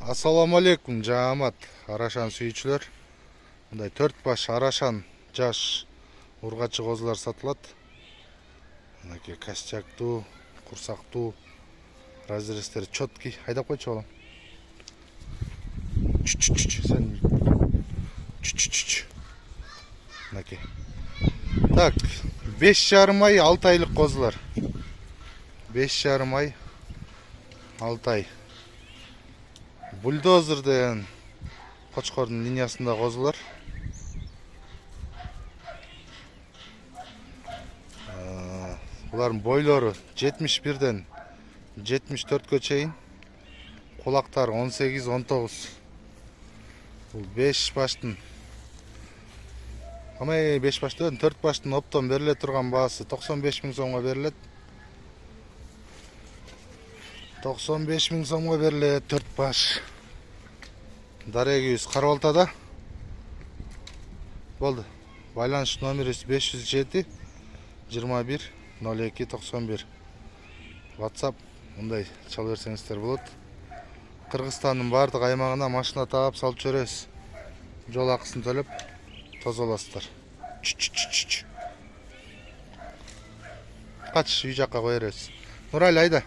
Assalamu алейкум, жамат арашан сүйүүчүлөр. Мындай 4 баш арашан жаш ургачы козулар сатылат. Мынакей костяктуу, курсактуу, разрестери четкий. Айдап койчу балам. Сен. Мынакей. Так, 5,5 ай, 6 айлык козулар. 5,5 ай, 6 ай. Бульдозер деген Кочкордун линиясында козулар. Булардын бойлору 71ден 74кө чейин. Кулактары 18-19. Бул 5 баштын. Амай 5 баштан 4 баштын оптон бериле турган баасы 95 000 сомго берилет. 95 000 сомго берилет 4 баш. Дарегибиз Карабалтада. Болду. Байланыш номерибиз 507 21 02 91. WhatsApp мындай чала берсеңиздер болот. Кыргызстандын бардык аймагына машина таап салып жиберебиз. Жол акысын төлөп тозолосуздар. Кач үй жакка кое беребиз. Нурали айда.